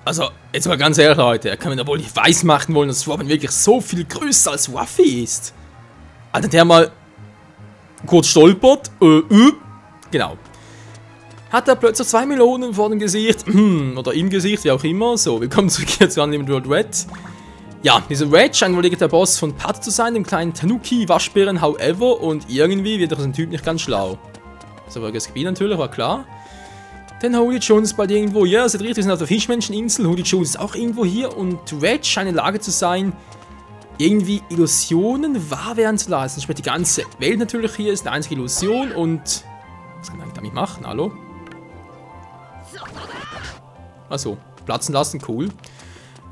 Also, jetzt mal ganz ehrlich, Leute. Er kann mir doch wohl nicht weismachen wollen, dass Robin wirklich so viel größer als Ruffy ist. Alter, der mal kurz stolpert. Genau. Hat er plötzlich 2 Melonen vor dem Gesicht. Oder im Gesicht, wie auch immer. So, willkommen zurück hier zu Unlimited World Red. Ja, dieser Red scheint wohl der Boss von Pat zu sein, dem kleinen Tanuki-Waschbären, however. Und irgendwie wird dieser Typ nicht ganz schlau. So, das Gebiet natürlich, war klar. Denn Holy Jones ist bald irgendwo. Ja, seht richtig, wir sind auf der Fischmenscheninsel. Holy Jones ist auch irgendwo hier. Und Red scheint in der Lage zu sein, irgendwie Illusionen wahr werden zu lassen. Sprich, die ganze Welt natürlich hier ist eine einzige Illusion. Und was kann ich damit machen? Hallo? Achso, platzen lassen, cool.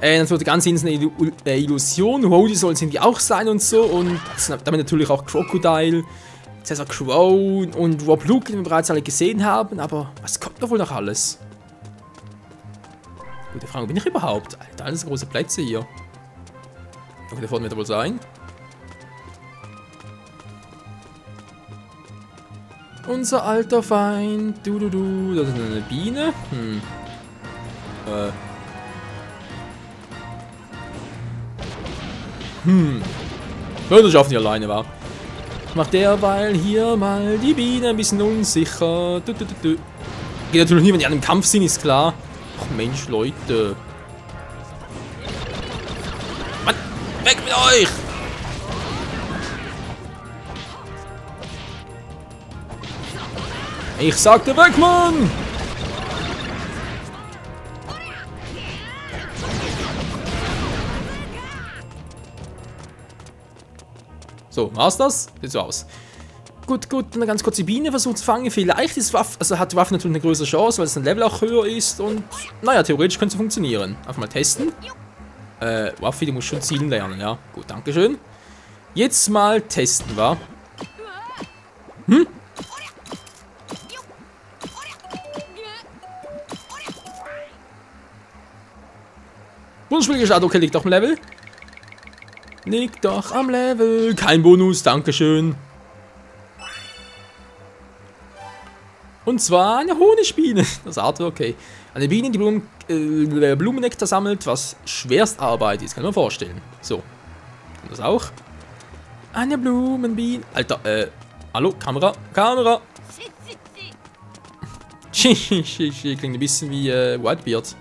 Dann wird die ganze Insel eine Illusion. Holy soll es irgendwie auch sein und so. Und damit natürlich auch Crocodile, Cesar Crow und Rob Luke, den wir bereits alle gesehen haben. Aber was kommt doch wohl noch alles? Gute Frage, wo bin ich überhaupt? Alter, alles große Plätze hier. Okay, da vorne wird er wohl sein. Unser alter Feind. Das ist eine Biene. Ja, das schafft nicht alleine, wa? Macht derweil hier mal die Biene ein bisschen unsicher. Geht natürlich nie, wenn die an einem Kampf sind, ist klar. Ach Mensch, Leute. Mann, weg mit euch! Ich sagte weg, Mann! So, war's das? Sieht so aus. Gut, dann ganz kurz die Biene versucht zu fangen. Vielleicht ist hat Waffe natürlich eine größere Chance, weil es ein Level auch höher ist. Und naja, theoretisch könnte es funktionieren. Einfach mal testen. Waffe, die muss schon zielen lernen, ja. Gut, dankeschön. Jetzt mal testen, wa? Bonusspiel gestartet, okay, liegt doch im Level. Liegt doch am Level. Kein Bonus, dankeschön. Und zwar eine Honigbiene. Das Artwork, okay. Eine Biene, die Blumennektar sammelt, was Schwerstarbeit ist, kann man vorstellen. So. Und das auch. Eine Blumenbiene. Alter, hallo, Kamera. Klingt ein bisschen wie Whitebeard.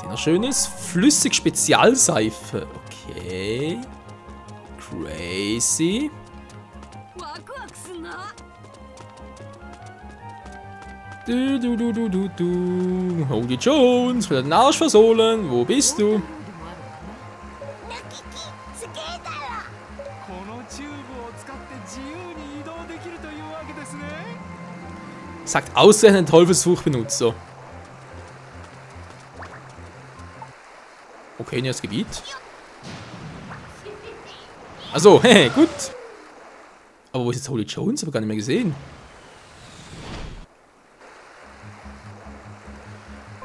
Was schön ist. Flüssig Spezialseife. Okay. Crazy. Holy Jones, will den Arsch versohlen. Wo bist du? Sagt außer einen Teufelsfrucht benutzt. So. Okay, in das Gebiet. Also, hey, gut. Aber wo ist jetzt Holy Jones? Habe ich gar nicht mehr gesehen.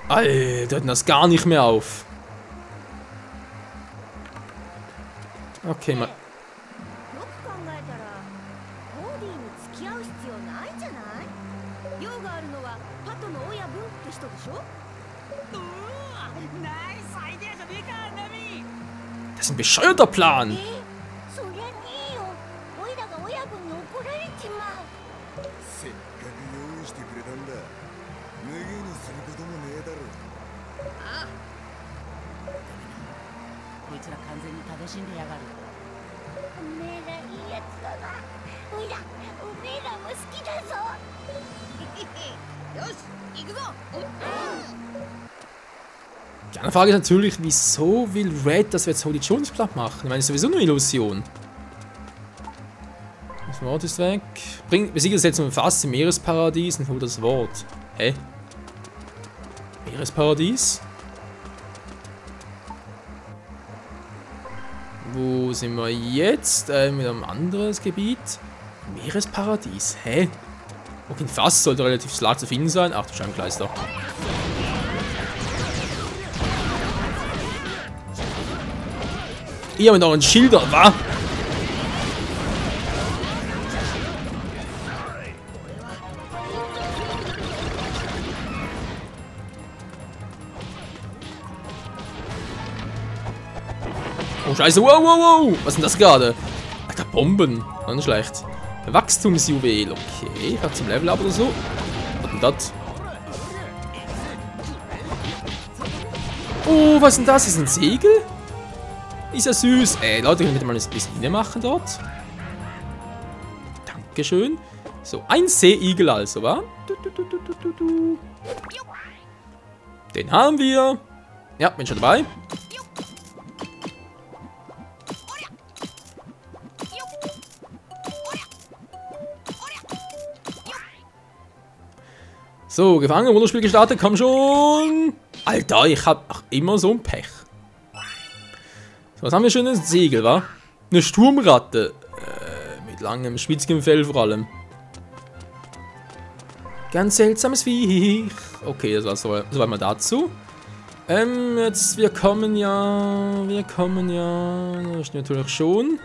Alter, hört das gar nicht mehr auf. Okay, mal. Das ist ein bescheuerter Plan. Die andere Frage ist natürlich, wieso will Red, dass wir jetzt Holy Jones platt machen? Ich meine, das ist sowieso eine Illusion. Das Wort ist weg. Besiege das jetzt fast im Meeresparadies und hol das Wort. Hä? Meeresparadies? Wo sind wir jetzt? Mit einem anderen Gebiet. Meeresparadies? Hä? Okay, ein Fass sollte relativ leicht zu finden sein. Ach du Scheibenkleister. Ihr mit euren Schildern, wa? Oh Scheiße, wow, wow, wow. Was ist denn das gerade? Alter, Bomben. Nicht schlecht. Wachstumsjuwel. Okay, ich hab zum Level up oder so. Was denn das? Oh, was ist denn das? Ist ein Segel? Ist ja süß. Leute, können wir mal ein bisschen hinmachen dort? Dankeschön. So, ein Seeigel also, wa? Den haben wir. Ja, bin schon dabei. So, gefangen, Wunderspiel gestartet, komm schon. Alter, ich hab auch immer so ein Pech. So, was haben wir schon? Ein Segel, wa? Eine Sturmratte. Mit langem, spitzigem Fell vor allem. Ganz seltsames Viech. Okay, das war soweit mal dazu. Jetzt, wir kommen ja, das ist natürlich schon.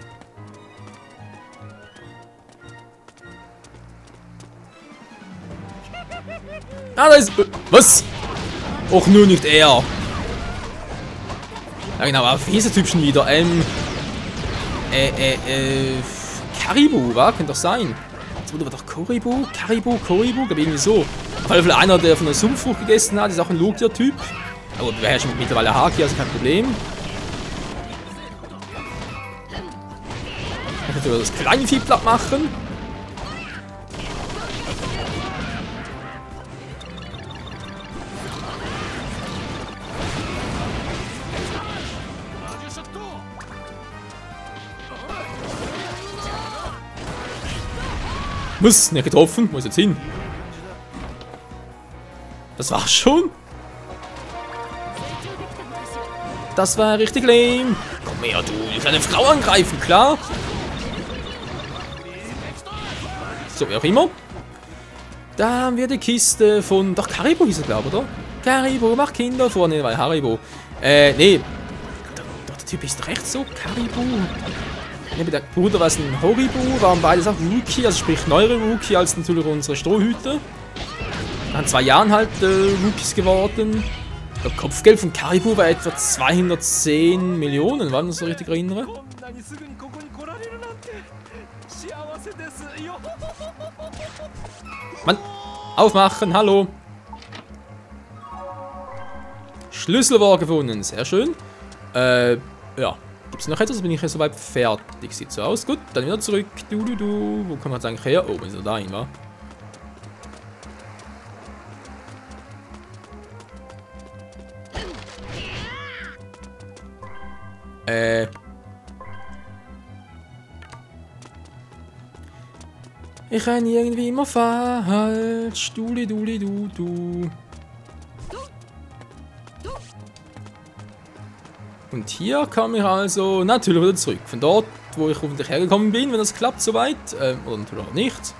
Ah, da ist, was? Och, nur nicht er. Ja genau, aber wie ist der Typ schon wieder? Karibu, wa? Könnte doch sein. Jetzt wurde doch Koribu, Karibu, glaube irgendwie so. Auf jeden Fall einer, der von der Sumpffrucht gegessen hat, ist auch ein Logia-Typ. Aber wir beherrschen mittlerweile Haki, also kein Problem. Dann können wir das kleine Vieh platt machen. Muss, nicht getroffen, muss jetzt hin. Das war's schon. Das war richtig lame. Komm her, du, ich kann eine Frau angreifen, klar. So, wie auch immer. Da haben wir die Kiste von, doch Karibu hieß er, glaube ich, oder? Karibu, mach Kinder vorne, weil Haribo. Nee. Doch, der Typ ist doch echt so, Karibu. Neben der Bruder war es ein Horibu, waren beides auch Rookie, also sprich neuere Rookie als natürlich unsere Strohhüte. Nach 2 Jahren halt Rookies geworden. Der Kopfgeld von Karibu war etwa 210 Millionen, wenn ich das so richtig erinnere. Mann, aufmachen, hallo. Schlüsselware gefunden, sehr schön. Ja. Gibt es noch etwas? Bin ich ja soweit fertig? Sieht so aus. Gut, dann wieder zurück. Wo kommen wir jetzt eigentlich her? Oh, ist er da hin, wa? Ich renne irgendwie immer falsch. Du. Und hier komme ich also natürlich wieder zurück. Von dort, wo ich hoffentlich hergekommen bin, wenn das klappt soweit. Oder natürlich auch nicht.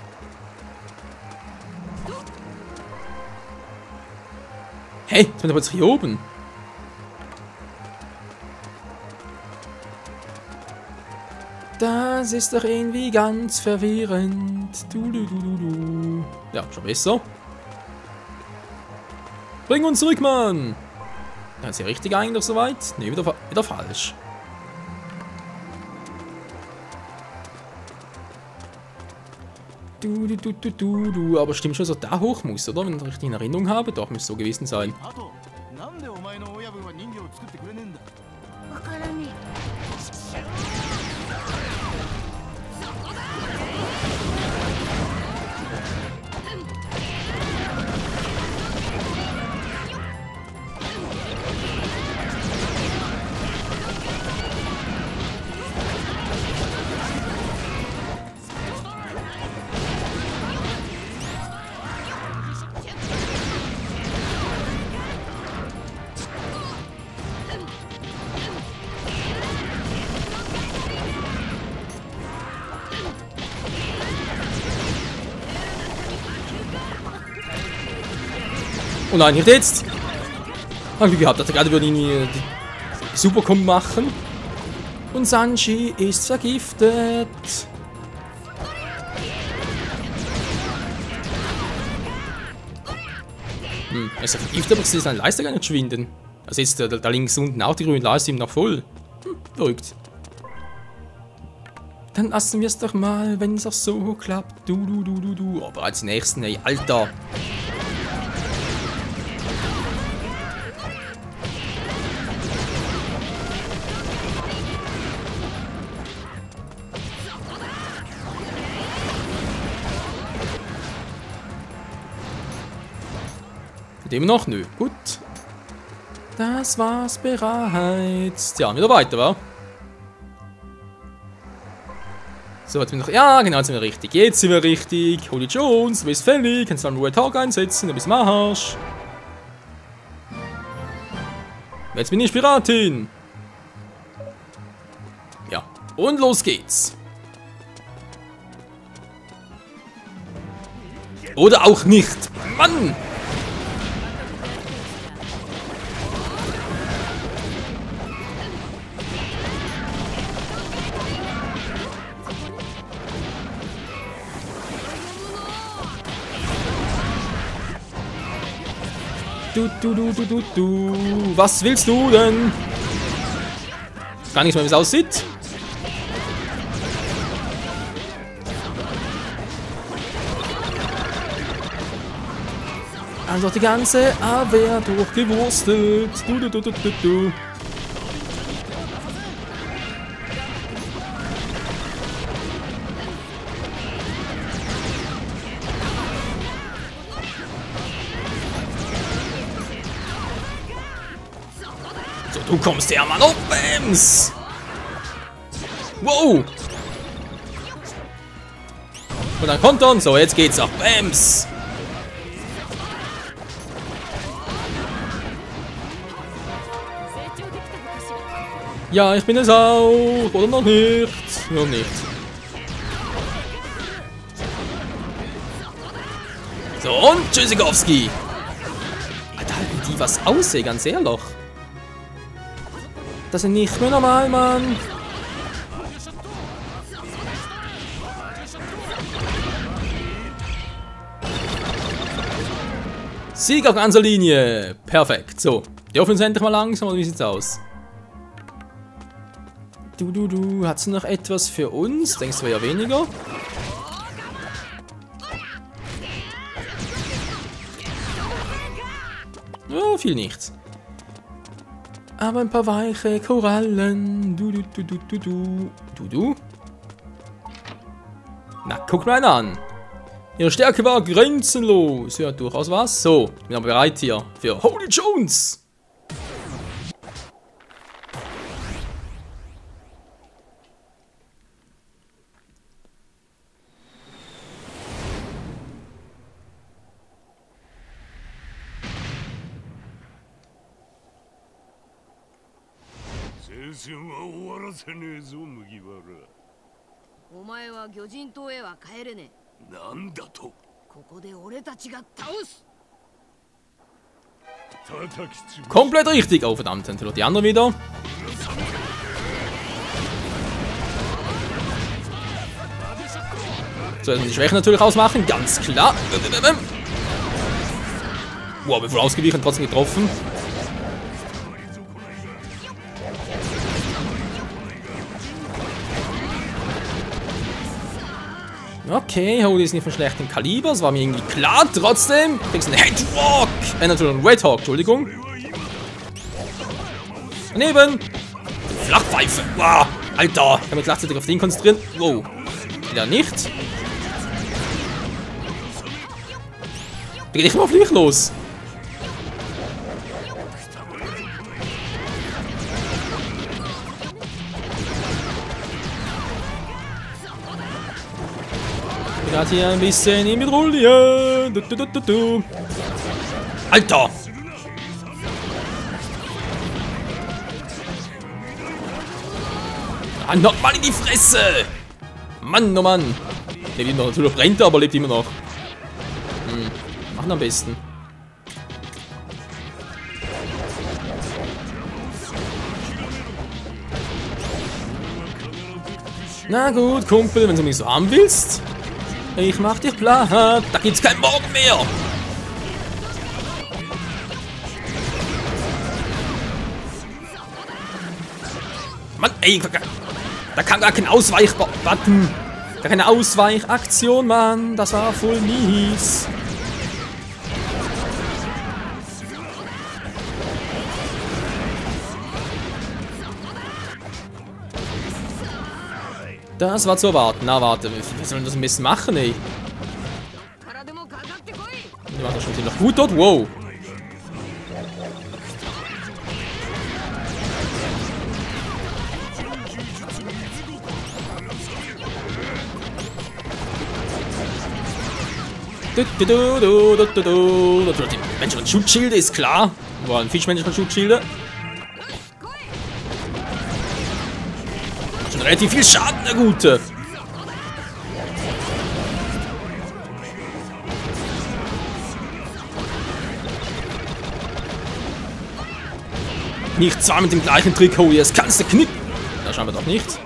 Hey, jetzt bin ich aber jetzt hier oben. Das ist doch irgendwie ganz verwirrend. Ja, schon besser. Bring uns zurück, Mann! Ja, ist ja richtig eigentlich soweit? Ne, wieder falsch. Aber stimmt schon, dass er da hoch muss, oder? Wenn ich richtig in Erinnerung habe, doch muss es so gewesen sein. Oh nein, nicht jetzt! Hab Glück gehabt, dass er gerade wieder die Supercombo machen. Und Sanji ist vergiftet. Er ist vergiftet, aber sie ist eine Leiste gar nicht schwinden. Also jetzt da links unten auch die grüne Leiste ihm noch voll. Verrückt. Dann lassen wir es doch mal, wenn es auch so klappt. Du. Oh, bereits die nächsten, ey, Alter. Immer noch? Nö. Gut. Das war's bereits. Ja, wieder weiter, wa? So, jetzt sind wir noch. Ja, genau, jetzt sind wir richtig. Jetzt sind wir richtig. Holy Jones, du bist fällig. Kannst du einen Red Hawk einsetzen, du bist Marsch. Jetzt bin ich Piratin. Ja, und los geht's. Oder auch nicht. Mann! Du. Was willst du denn? Gar nicht mehr, wie es aussieht. Also die ganze Abwehr durchgewurstet. Du. Du kommst her, Mann. Oh, Bams! Wow! Und dann kontern. So, jetzt geht's auch. Bams! Ja, ich bin es auch. Oder noch nicht? Noch nicht. So, und Tschüssikowski. Alter, halten die was aus, ey, ganz ehrlich. Das ist nicht mehr normal, Mann. Sieg auf ganzer Linie. Perfekt. So, dürfen wir uns endlich mal langsam, oder wie sieht's aus? Du. Hat's noch etwas für uns? Denkst du ja weniger? Ja, viel nichts. Aber ein paar weiche Korallen. Du. Na, guck mal an. Ihre Stärke war grenzenlos. Ja, durchaus was. So, ich bin aber bereit hier für Holy Jones. Komplett richtig. Oh, verdammt, sind die anderen wieder. So, jetzt müssen die Schwächen natürlich ausmachen, ganz klar. Wow, bin voll ausgewichen, trotzdem getroffen. Okay, Holy ist nicht von schlechtem Kaliber, das war mir irgendwie klar. Trotzdem kriegst du einen Headrock. Natürlich einen Red Hawk, Entschuldigung. Daneben. Flachpfeife. Wow, Alter. Ich kann mich gleichzeitig auf den konzentrieren. Wow. Wieder nicht. Da geht nicht mal auf mich los. Gerade hier ein bisschen in Mitrouille. Alter! Ah, nochmal in die Fresse! Mann, oh Mann! Der lebt noch, natürlich brennt er, aber lebt immer noch. Machen am besten. Na gut, Kumpel, wenn du mich so haben willst. Ich mach dich platt, da gibt's kein Morgen mehr. Ey, da kam gar kein Ausweich-Button. Gar keine Ausweichaktion, Mann. Das war voll mies. Das war zu erwarten. Na, warte. Wir sollen das ein bisschen machen, ey. Die macht das schon ziemlich gut dort. Wow. Die Management Schutzschilde ist klar. War ein Fischmanagement Schutzschilde. Schon relativ viel Schaden, der Gute. Nicht zwar mit dem gleichen Trick, oh, jetzt kannst du knicken. Da schauen wir doch nicht.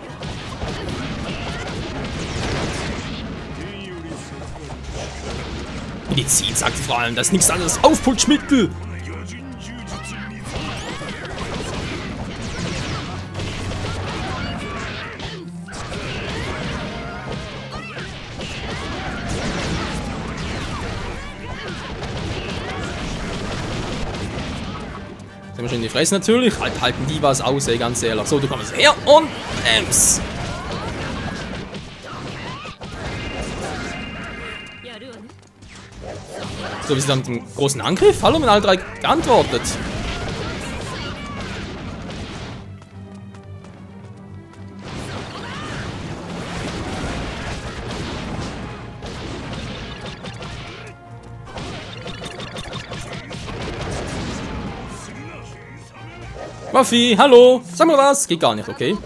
Medizin sagt vor allem, das ist nichts anderes. Aufputschmittel! Sind wir schon in die Fresse natürlich? Halten die was aus, ey, ganz ehrlich. So, du kommst her und Ems! So, wir sind dann mit dem großen Angriff. Hallo, mit alle drei geantwortet. Maffi, hallo. Sag mal was. Geht gar nicht, okay.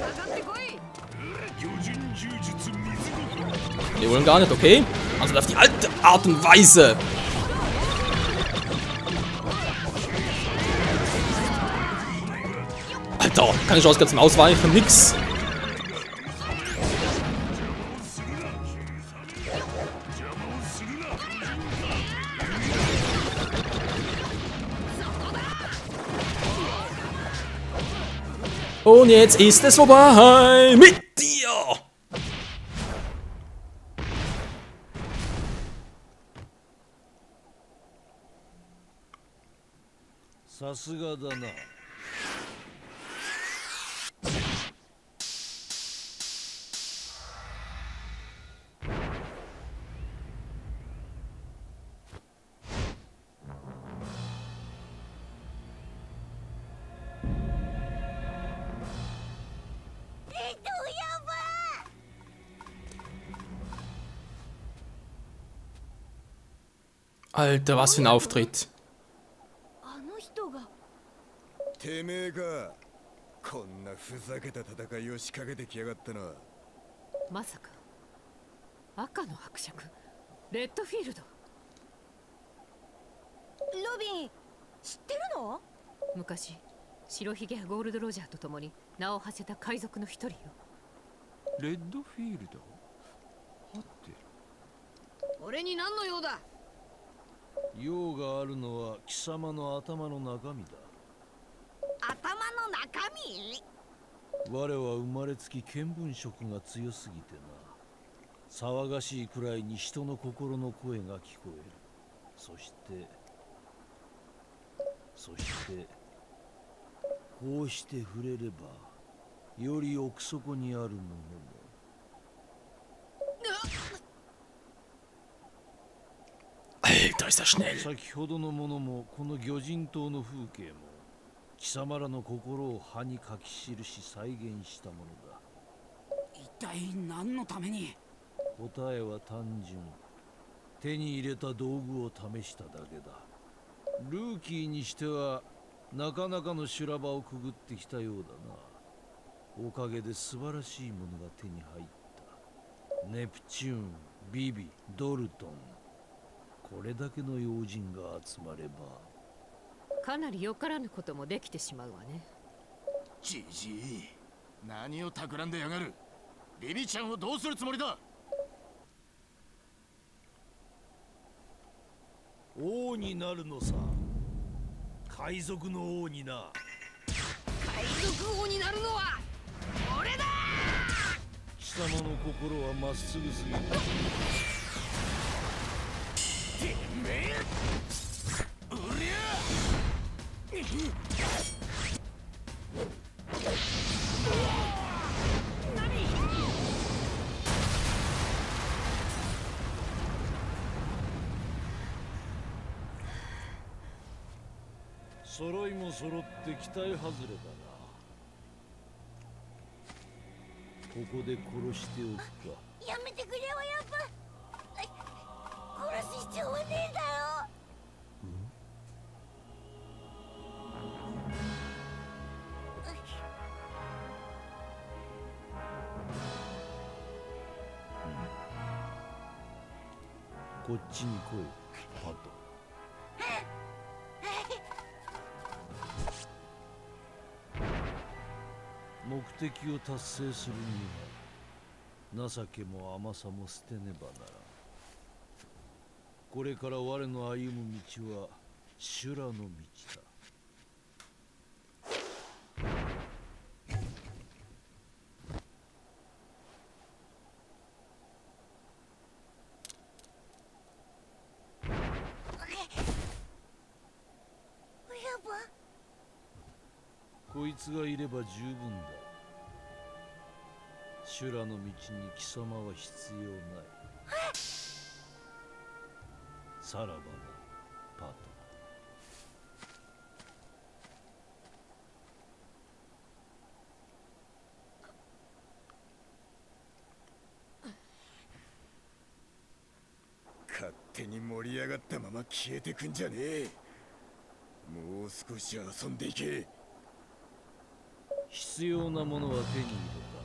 Die wollen gar nicht, okay. Also auf die alte Art und Weise. Alter, keine Chance gerade zum Ausweichen, nix. Und jetzt ist es vorbei mit dir. Alter, was für ein Auftritt. てめえか、こんなふざけた戦いを仕掛けてきやがったな。まさか赤の伯爵レッドフィールド。ロビン、知ってるの？昔白ひげやゴールドロジャーと共に名を馳せた海賊の一人よ。レッドフィールド？はて。俺に何の用だ？用があるのは貴様の頭の中身だ。頭の中身？我は生まれつき見聞色が強すぎてな。騒がしいくらいに人の心の声が聞こえる。そしてこうして触れればより奥底にあるものも。Alter, ist das schnell. 先ほどのものもこの魚人島の風景も貴様らの心を歯に書き記し再現したものだ。一体何のために？答えは単純。手に入れた道具を試しただけだ。ルーキーにしてはなかなかの修羅場をくぐってきたようだな。おかげで素晴らしいものが手に入った。ネプチューン、ビビ、ドルトン。これだけの要人が集まればかなりよからぬこともできてしまうわね。じじい、何を企んでやがる。ビビちゃんをどうするつもりだ。王になるのさ。海賊の王にな。海賊王になるのは貴様の心はまっすぐすぎる。てめえうりゃ揃いも揃って期待外れだな。ここで殺しておくか。やめてくれ親分。殺す必要はねえだろ。こっちに来い、パト。目的を達成するには情けも甘さも捨てねばならん。これから我の歩む道は修羅の道だ。親分。こいつがいれば十分だ。修羅の道に貴様は必要ない。さらばだ、パート勝手に盛り上がったまま消えてくんじゃねえ。もう少し遊んでいけ。必要なものは手に入れた。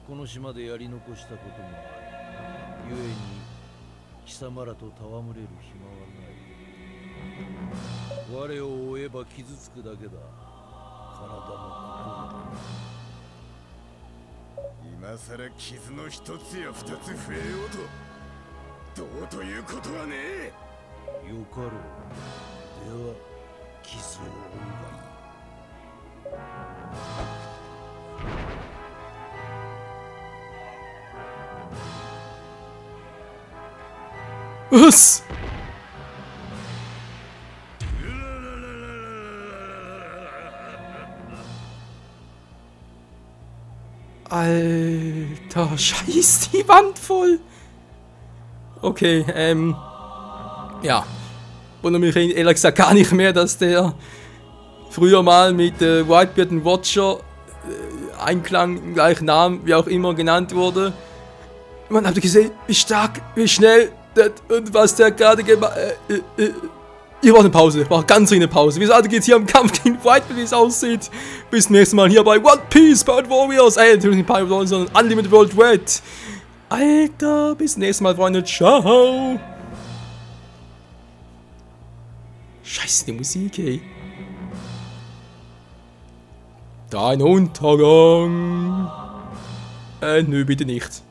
この島でやり残したこともある。故に貴様らと戯れる暇はない。我を追えば傷つくだけだ。体も今さら傷の一つや二つ増えようとどうということはねえ。心も。よかろう。では傷を負うがいい。うっす。Alter, scheiß die Wand voll. Okay, ja. Wundert mich ehrlich gesagt gar nicht mehr, dass der früher mal mit Whitebeard und Watcher Einklang im gleichen Namen, wie auch immer, genannt wurde. Man, habt ihr gesehen, wie stark, wie schnell und was der gerade gemacht hat? Ihr braucht eine Pause, braucht ganz dringend eine Pause. Wie gesagt, geht's hier am Kampf gegen Whitebeard, wie es aussieht. Bis zum nächsten Mal hier bei One Piece, Pirate Warriors. Natürlich nicht Pirate Warriors, sondern Unlimited World Red. Alter, bis zum nächsten Mal, Freunde. Ciao. Scheiße, die Musik, ey. Dein Untergang. Nö, bitte nicht.